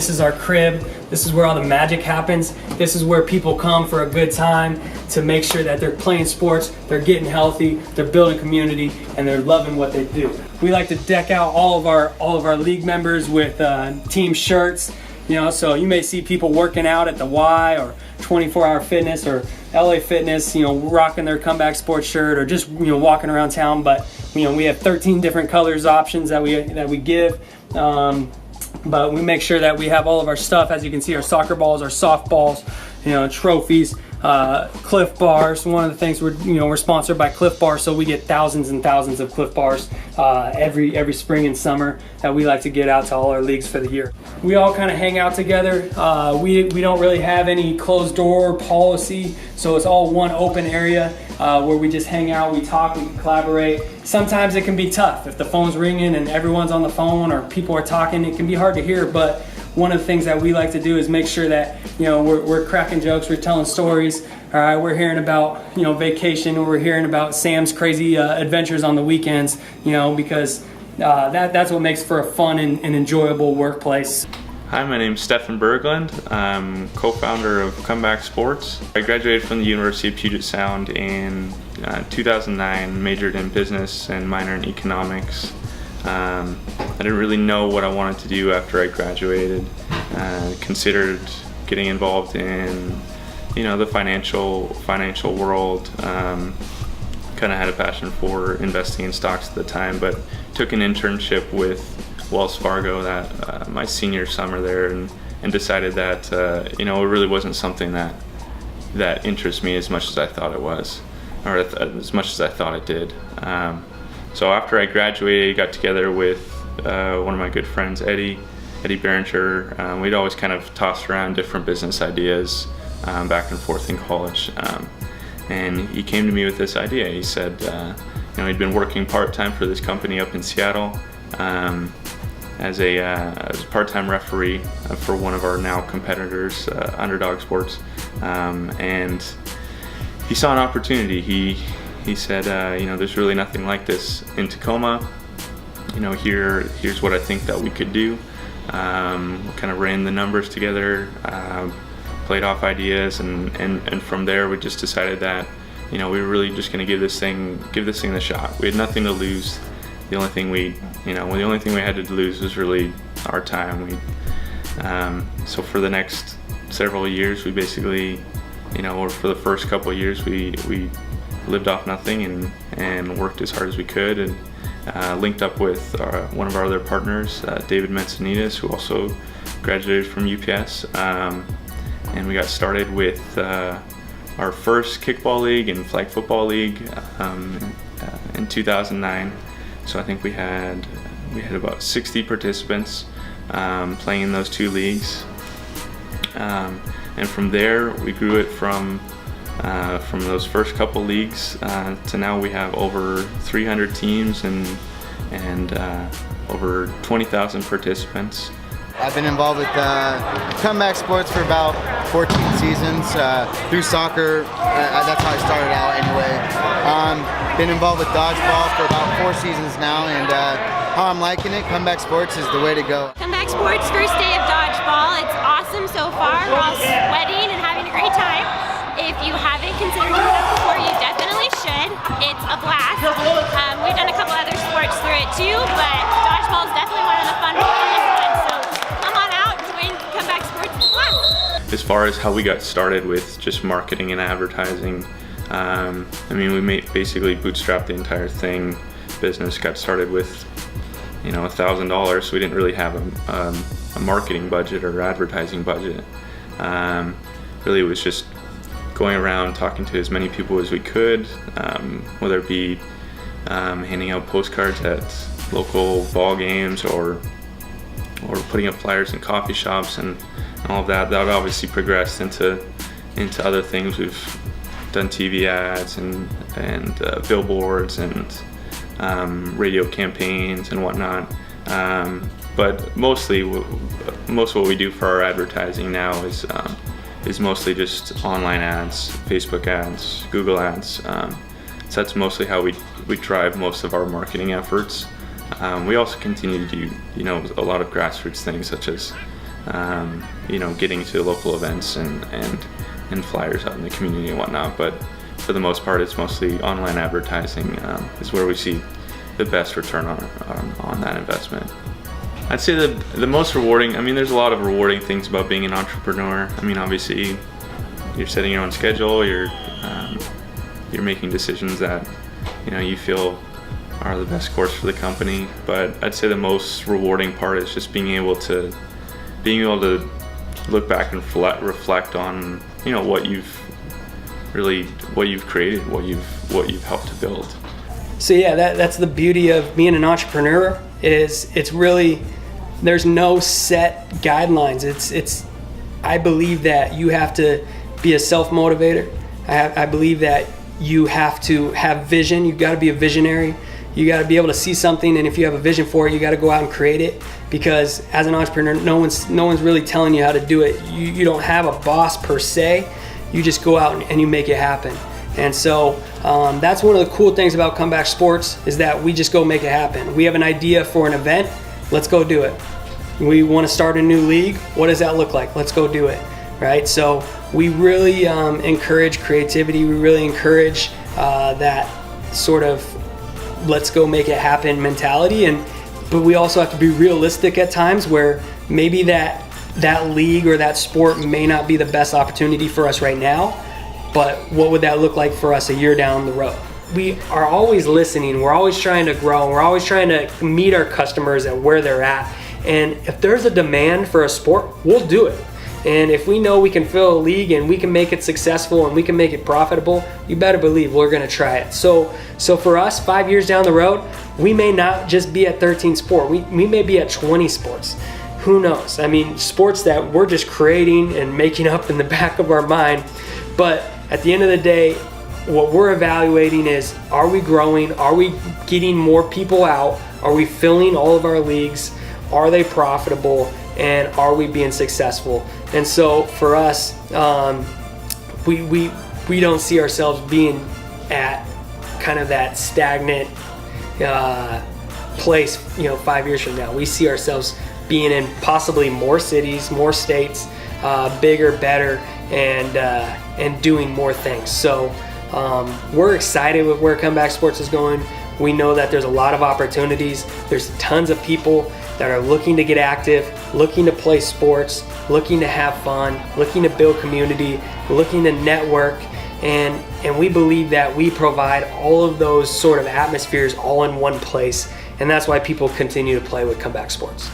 This is our crib. This is where all the magic happens. This is where people come for a good time to make sure that they're playing sports, they're getting healthy, they're building community, and they're loving what they do. We like to deck out all of our league members with team shirts. So you may see people working out at the Y or 24 Hour Fitness or LA Fitness, rocking their Comeback Sports shirt, or just walking around town. But we have 13 different colors options that we give. But we make sure that we have all of our stuff. As you can see, our soccer balls, our softballs, trophies, Cliff Bars. One of the things we're sponsored by Cliff Bar, so we get thousands and thousands of Cliff Bars every spring and summer that we like to get out to all our leagues for the year. We all kind of hang out together. We don't really have any closed door policy, so it's all one open area where we just hang out, we talk, we collaborate. Sometimes it can be tough if the phone's ringing and everyone's on the phone or people are talking. It can be hard to hear, but one of the things that we like to do is make sure that we're cracking jokes, we're telling stories. All right, we're hearing about vacation, or we're hearing about Sam's crazy adventures on the weekends. Because that's what makes for a fun and enjoyable workplace. Hi, my name's Stefan Berglund. I'm co-founder of Comeback Sports. I graduated from the University of Puget Sound in 2009, majored in business and minor in economics. I didn't really know what I wanted to do after I graduated. Considered getting involved in, the financial world. Kind of had a passion for investing in stocks at the time, but took an internship with Wells Fargo that my senior summer there, and decided that it really wasn't something that interests me as much as I thought it was, or as much as I thought it did. So after I graduated, I got together with one of my good friends, Eddie Berenger. We'd always kind of tossed around different business ideas back and forth in college. And he came to me with this idea. He said, he'd been working part-time for this company up in Seattle as a part-time referee for one of our now competitors, Underdog Sports. And he saw an opportunity. He said, there's really nothing like this in Tacoma. Here's what I think that we could do. Kind of ran the numbers together, played off ideas, and from there we just decided that we were really just going to give this thing the shot. We had nothing to lose. The only thing we had to lose was really our time. So for the next several years, we basically, or for the first couple of years, we lived off nothing and worked as hard as we could, and linked up with one of our other partners, David Mensonitas, who also graduated from UPS, and we got started with our first kickball league and flag football league in 2009. So I think we had about 60 participants playing in those two leagues, and from there we grew it from those first couple leagues to now we have over 300 teams and over 20,000 participants. I've been involved with Comeback Sports for about 14 seasons through soccer. That's how I started out anyway. Been involved with dodgeball for about 4 seasons now, and how I'm liking it, Comeback Sports is the way to go. Comeback Sports, first day of dodgeball. It's awesome so far. We're all sweating and having a great time. If you haven't considered doing it before, you definitely should. It's a blast. We've done a couple other sports through it too, but dodgeball is definitely one of the fun ones. So come on out, join Comeback Sports. It's a blast. As far as how we got started with just marketing and advertising, we basically bootstrapped the entire thing. Business got started with $1,000, so we didn't really have a marketing budget or advertising budget. Really, it was just going around talking to as many people as we could, whether it be handing out postcards at local ball games or putting up flyers in coffee shops and all of that. That obviously progressed into other things. We've done TV ads and billboards and radio campaigns and whatnot. But most of what we do for our advertising now is mostly just online ads, Facebook ads, Google ads. So that's mostly how we drive most of our marketing efforts. We also continue to do a lot of grassroots things, such as getting to local events and flyers out in the community and whatnot. But for the most part, it's mostly online advertising is where we see the best return on that investment. I'd say the most rewarding, there's a lot of rewarding things about being an entrepreneur. Obviously you're setting your own schedule, you're making decisions that you feel are the best course for the company. But I'd say the most rewarding part is just being able to look back and reflect on what you've created, what you've helped to build. So yeah, that's the beauty of being an entrepreneur, is it's really, there's no set guidelines. I believe that you have to be a self-motivator. I believe that you have to have vision. You've got to be a visionary. You got to be able to see something, and if you have a vision for it, you got to go out and create it. Because as an entrepreneur, no one's really telling you how to do it. You don't have a boss per se. You just go out and you make it happen. And so that's one of the cool things about Comeback Sports, is that we just go make it happen. We have an idea for an event, let's go do it. We want to start a new league, what does that look like? Let's go do it, right? So we really encourage creativity. We really encourage that sort of let's go make it happen mentality. But we also have to be realistic at times, where maybe that league or that sport may not be the best opportunity for us right now, but what would that look like for us a year down the road? We are always listening. We're always trying to grow. We're always trying to meet our customers at where they're at. And if there's a demand for a sport, we'll do it. And if we know we can fill a league and we can make it successful and we can make it profitable, you better believe we're going to try it. So for us, 5 years down the road, we may not just be at 13 sports. We may be at 20 sports. Who knows? Sports that we're just creating and making up in the back of our mind. But at the end of the day, what we're evaluating is, are we growing? Are we getting more people out? Are we filling all of our leagues? Are they profitable? And are we being successful? And so for us, we don't see ourselves being at kind of that stagnant place 5 years from now. We see ourselves being in possibly more cities, more states, bigger, better, and doing more things. So we're excited with where Comeback Sports is going. We know that there's a lot of opportunities. There's tons of people that are looking to get active, looking to play sports, looking to have fun, looking to build community, looking to network, and we believe that we provide all of those sort of atmospheres all in one place, and that's why people continue to play with Comeback Sports.